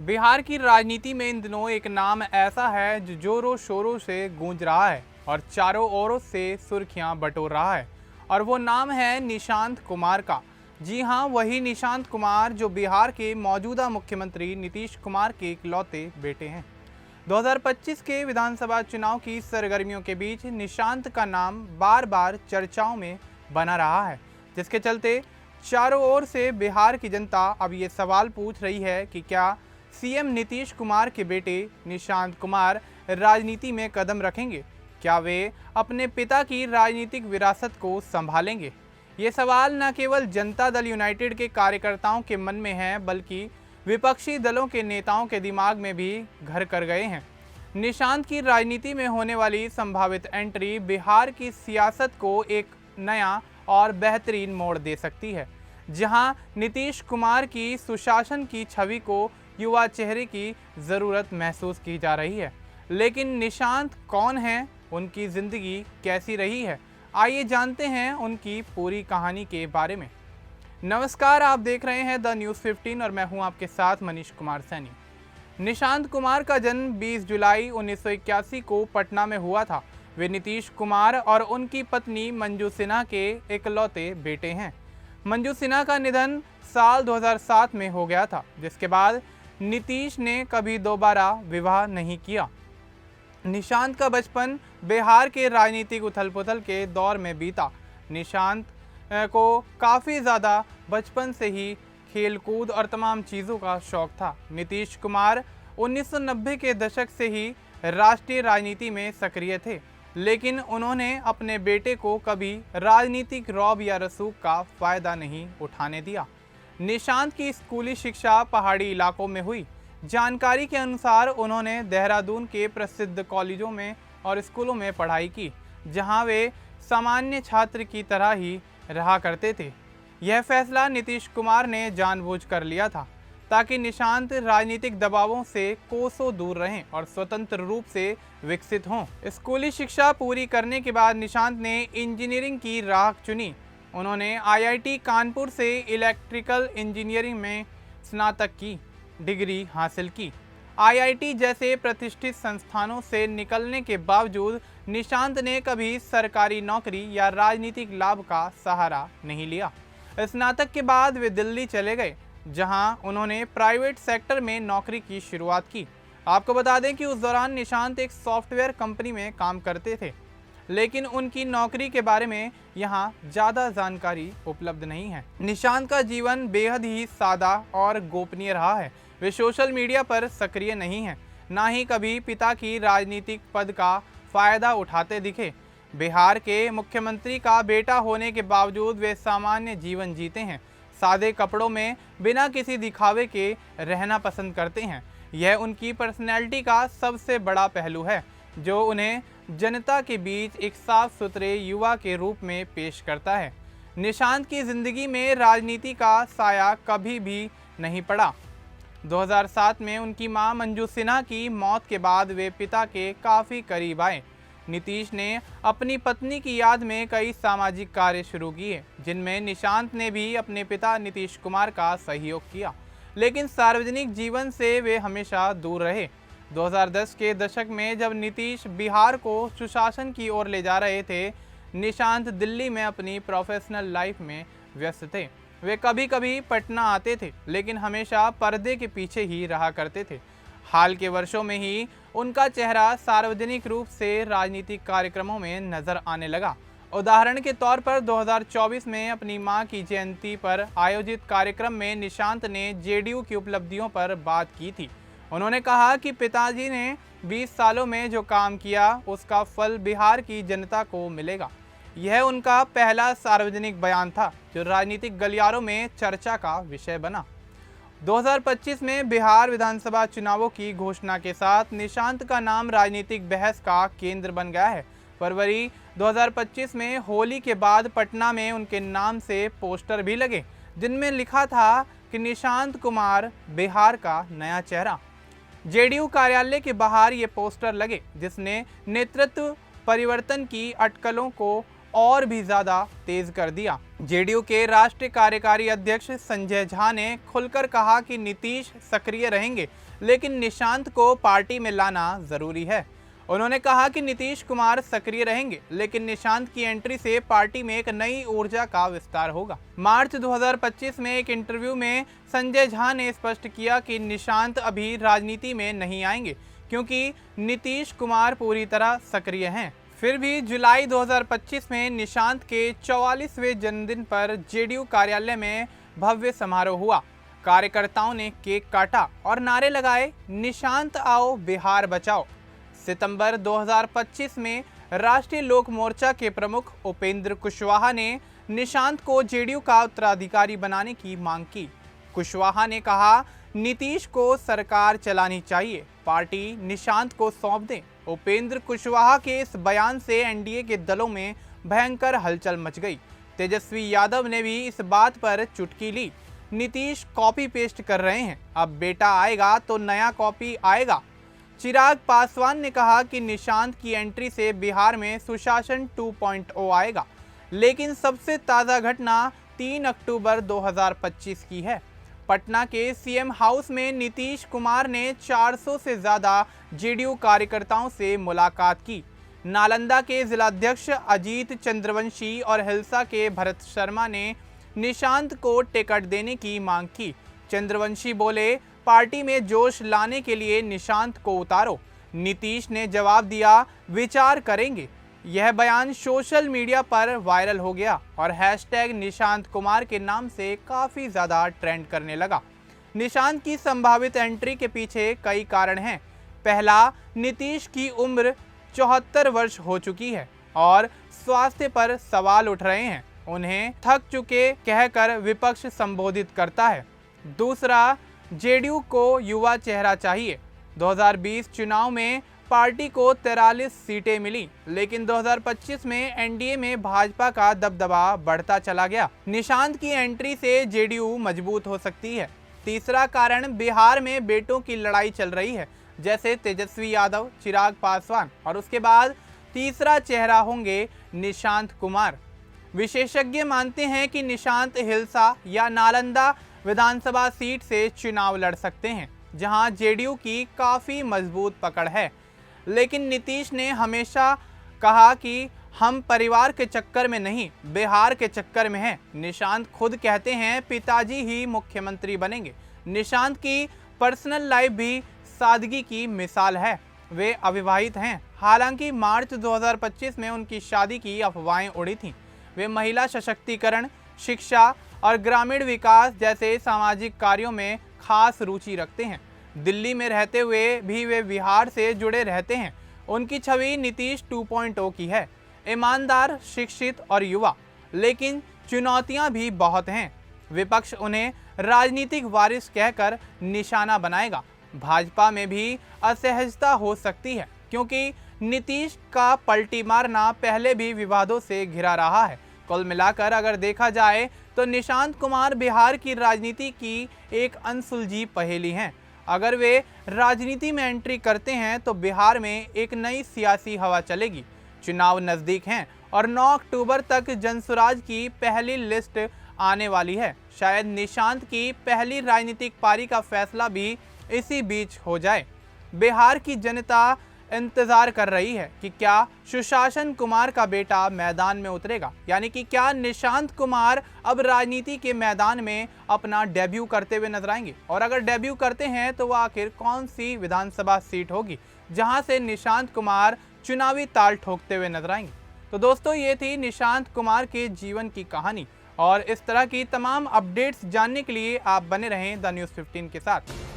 बिहार की राजनीति में इन दिनों एक नाम ऐसा है जो जोरों शोरों से गूंज रहा है और चारों ओरों से सुर्खियां बटोर रहा है, और वो नाम है निशांत कुमार का। जी हां, वही निशांत कुमार जो बिहार के मौजूदा मुख्यमंत्री नीतीश कुमार के इकलौते बेटे हैं। 2025 के विधानसभा चुनाव की सरगर्मियों के बीच निशांत का नाम बार बार चर्चाओं में बना रहा है, जिसके चलते चारों ओर से बिहार की जनता अब ये सवाल पूछ रही है कि क्या सीएम नीतीश कुमार के बेटे निशांत कुमार राजनीति में कदम रखेंगे? क्या वे अपने पिता की राजनीतिक विरासत को संभालेंगे? ये सवाल न केवल जनता दल यूनाइटेड के कार्यकर्ताओं के मन में है, बल्कि विपक्षी दलों के नेताओं के दिमाग में भी घर कर गए हैं। निशांत की राजनीति में होने वाली संभावित एंट्री बिहार की सियासत को एक नया और बेहतरीन मोड़ दे सकती है, जहां नीतीश कुमार की सुशासन की छवि को युवा चेहरे की ज़रूरत महसूस की जा रही है। लेकिन निशांत कौन हैं, उनकी ज़िंदगी कैसी रही है? आइए जानते हैं उनकी पूरी कहानी के बारे में। नमस्कार, आप देख रहे हैं द न्यूज़ 15 और मैं हूं आपके साथ मनीष कुमार सैनी। निशांत कुमार का जन्म 20 जुलाई 1981 को पटना में हुआ था। वे नीतीश कुमार और उनकी पत्नी मंजू सिन्हा के इकलौते बेटे हैं। मंजू सिन्हा का निधन साल 2007 में हो गया था, जिसके बाद नीतीश ने कभी दोबारा विवाह नहीं किया। निशांत का बचपन बिहार के राजनीतिक उथल-पुथल के दौर में बीता। निशांत को काफ़ी ज़्यादा बचपन से ही खेलकूद और तमाम चीज़ों का शौक था। नीतीश कुमार 1990 के दशक से ही राष्ट्रीय राजनीति में सक्रिय थे, लेकिन उन्होंने अपने बेटे को कभी राजनीतिक रौब या रसूख का फ़ायदा नहीं उठाने दिया। निशांत की स्कूली शिक्षा पहाड़ी इलाकों में हुई। जानकारी के अनुसार उन्होंने देहरादून के प्रसिद्ध कॉलेजों में और स्कूलों में पढ़ाई की, जहां वे सामान्य छात्र की तरह ही रहा करते थे। यह फैसला नीतीश कुमार ने जानबूझकर लिया था, ताकि निशांत राजनीतिक दबावों से कोसों दूर रहें और स्वतंत्र रूप से विकसित हों। स्कूली शिक्षा पूरी करने के बाद निशांत ने इंजीनियरिंग की राह चुनी। उन्होंने आईआईटी कानपुर से इलेक्ट्रिकल इंजीनियरिंग में स्नातक की डिग्री हासिल की। आईआईटी जैसे प्रतिष्ठित संस्थानों से निकलने के बावजूद निशांत ने कभी सरकारी नौकरी या राजनीतिक लाभ का सहारा नहीं लिया। स्नातक के बाद वे दिल्ली चले गए, जहां उन्होंने प्राइवेट सेक्टर में नौकरी की शुरुआत की। आपको बता दें कि उस दौरान निशांत एक सॉफ्टवेयर कंपनी में काम करते थे, लेकिन उनकी नौकरी के बारे में यहाँ ज़्यादा जानकारी उपलब्ध नहीं है। निशांत का जीवन बेहद ही सादा और गोपनीय रहा है। वे सोशल मीडिया पर सक्रिय नहीं हैं, ना ही कभी पिता की राजनीतिक पद का फ़ायदा उठाते दिखे। बिहार के मुख्यमंत्री का बेटा होने के बावजूद वे सामान्य जीवन जीते हैं। सादे कपड़ों में बिना किसी दिखावे के रहना पसंद करते हैं। यह उनकी पर्सनैलिटी का सबसे बड़ा पहलू है, जो उन्हें जनता के बीच एक साफ सुथरे युवा के रूप में पेश करता है। निशांत की ज़िंदगी में राजनीति का साया कभी भी नहीं पड़ा। 2007 में उनकी मां मंजू सिन्हा की मौत के बाद वे पिता के काफ़ी करीब आए। नीतीश ने अपनी पत्नी की याद में कई सामाजिक कार्य शुरू किए, जिनमें निशांत ने भी अपने पिता नीतीश कुमार का सहयोग किया, लेकिन सार्वजनिक जीवन से वे हमेशा दूर रहे। 2010 के दशक में जब नीतीश बिहार को सुशासन की ओर ले जा रहे थे, निशांत दिल्ली में अपनी प्रोफेशनल लाइफ में व्यस्त थे। वे कभी कभी पटना आते थे, लेकिन हमेशा पर्दे के पीछे ही रहा करते थे। हाल के वर्षों में ही उनका चेहरा सार्वजनिक रूप से राजनीतिक कार्यक्रमों में नजर आने लगा। उदाहरण के तौर पर 2024 में अपनी मां की जयंती पर आयोजित कार्यक्रम में निशांत ने जेडीयू की उपलब्धियों पर बात की थी। उन्होंने कहा कि पिताजी ने 20 सालों में जो काम किया, उसका फल बिहार की जनता को मिलेगा। यह उनका पहला सार्वजनिक बयान था, जो राजनीतिक गलियारों में चर्चा का विषय बना। 2025 में बिहार विधानसभा चुनावों की घोषणा के साथ निशांत का नाम राजनीतिक बहस का केंद्र बन गया है। फरवरी 2025 में होली के बाद पटना में उनके नाम से पोस्टर भी लगे, जिनमें लिखा था कि निशांत कुमार बिहार का नया चेहरा। जेडीयू कार्यालय के बाहर ये पोस्टर लगे, जिसने नेतृत्व परिवर्तन की अटकलों को और भी ज़्यादा तेज कर दिया। जेडीयू के राष्ट्रीय कार्यकारी अध्यक्ष संजय झा ने खुलकर कहा कि नीतीश सक्रिय रहेंगे, लेकिन निशांत को पार्टी में लाना जरूरी है। उन्होंने कहा कि नीतीश कुमार सक्रिय रहेंगे, लेकिन निशांत की एंट्री से पार्टी में एक नई ऊर्जा का विस्तार होगा। मार्च 2025 में एक इंटरव्यू में संजय झा ने स्पष्ट किया कि निशांत अभी राजनीति में नहीं आएंगे, क्योंकि नीतीश कुमार पूरी तरह सक्रिय हैं। फिर भी जुलाई 2025 में निशांत के 44वें जन्मदिन पर जेडीयू कार्यालय में भव्य समारोह हुआ। कार्यकर्ताओं ने केक काटा और नारे लगाए, निशांत आओ बिहार बचाओ। सितंबर 2025 में राष्ट्रीय लोक मोर्चा के प्रमुख उपेंद्र कुशवाहा ने निशांत को जेडीयू का उत्तराधिकारी बनाने की मांग की। कुशवाहा ने कहा, नीतीश को सरकार चलानी चाहिए, पार्टी निशांत को सौंप दें। उपेंद्र कुशवाहा के इस बयान से एनडीए के दलों में भयंकर हलचल मच गई। तेजस्वी यादव ने भी इस बात पर चुटकी ली। नीतीश कॉपी पेस्ट कर रहे हैं, अब बेटा आएगा तो नया कॉपी आएगा। चिराग पासवान ने कहा कि निशांत की एंट्री से बिहार में सुशासन 2.0 आएगा, लेकिन सबसे ताज़ा घटना 3 अक्टूबर 2025 की है। पटना के सीएम हाउस में नीतीश कुमार ने 400 से ज़्यादा जेडीयू कार्यकर्ताओं से मुलाकात की। नालंदा के जिलाध्यक्ष अजीत चंद्रवंशी और हिल्सा के भरत शर्मा ने निशांत को टिकट देने की मांग की। चंद्रवंशी बोले, पार्टी में जोश लाने के लिए निशांत को उतारो। नीतीश ने जवाब दिया, विचार करेंगे। यह बयान सोशल मीडिया पर वायरल हो गया और हैशटैग निशांत कुमार के नाम से काफ़ी ज़्यादा ट्रेंड करने लगा। निशांत की संभावित एंट्री के पीछे कई कारण हैं। पहला, नीतीश की उम्र 74 वर्ष हो चुकी है और स्वास्थ्य पर सवाल उठ रहे हैं। उन्हें थक चुके कहकर विपक्ष संबोधित करता है। दूसरा, जेडीयू को युवा चेहरा चाहिए। 2020 चुनाव में पार्टी को 43 सीटें मिली, लेकिन 2025 में एनडीए में भाजपा का दबदबा बढ़ता चला गया। निशांत की एंट्री से जेडीयू मजबूत हो सकती है। तीसरा कारण, बिहार में बेटों की लड़ाई चल रही है, जैसे तेजस्वी यादव, चिराग पासवान, और उसके बाद तीसरा चेहरा होंगे निशांत कुमार। विशेषज्ञ मानते हैं कि निशांत हिल्सा या नालंदा विधानसभा सीट से चुनाव लड़ सकते हैं, जहां जेडीयू की काफ़ी मजबूत पकड़ है। लेकिन नीतीश ने हमेशा कहा कि हम परिवार के चक्कर में नहीं, बिहार के चक्कर में हैं। निशांत खुद कहते हैं, पिताजी ही मुख्यमंत्री बनेंगे। निशांत की पर्सनल लाइफ भी सादगी की मिसाल है। वे अविवाहित हैं। हालांकि मार्च 2025 में उनकी शादी की अफवाहें उड़ी थीं। वे महिला सशक्तिकरण, शिक्षा और ग्रामीण विकास जैसे सामाजिक कार्यों में खास रुचि रखते हैं। दिल्ली में रहते हुए भी वे बिहार से जुड़े रहते हैं। उनकी छवि नीतीश 2.0 की है, ईमानदार, शिक्षित और युवा। लेकिन चुनौतियां भी बहुत हैं। विपक्ष उन्हें राजनीतिक वारिस कहकर निशाना बनाएगा। भाजपा में भी असहजता हो सकती है, क्योंकि नीतीश का पलटी मारना पहले भी विवादों से घिरा रहा है। कुल मिलाकर अगर देखा जाए तो निशांत कुमार बिहार की राजनीति की एक अनसुलझी पहेली हैं। अगर वे राजनीति में एंट्री करते हैं तो बिहार में एक नई सियासी हवा चलेगी। चुनाव नज़दीक हैं और 9 अक्टूबर तक जनसुराज की पहली लिस्ट आने वाली है। शायद निशांत की पहली राजनीतिक पारी का फैसला भी इसी बीच हो जाए। बिहार की जनता इंतजार कर रही है कि क्या सुशासन कुमार का बेटा मैदान में उतरेगा, यानी कि क्या निशांत कुमार अब राजनीति के मैदान में अपना डेब्यू करते हुए नजर आएंगे, और अगर डेब्यू करते हैं तो वह आखिर कौन सी विधानसभा सीट होगी जहां से निशांत कुमार चुनावी ताल ठोकते हुए नजर आएंगे। तो दोस्तों, ये थी निशांत कुमार के जीवन की कहानी, और इस तरह की तमाम अपडेट्स जानने के लिए आप बने रहें द न्यूज़ 15 के साथ।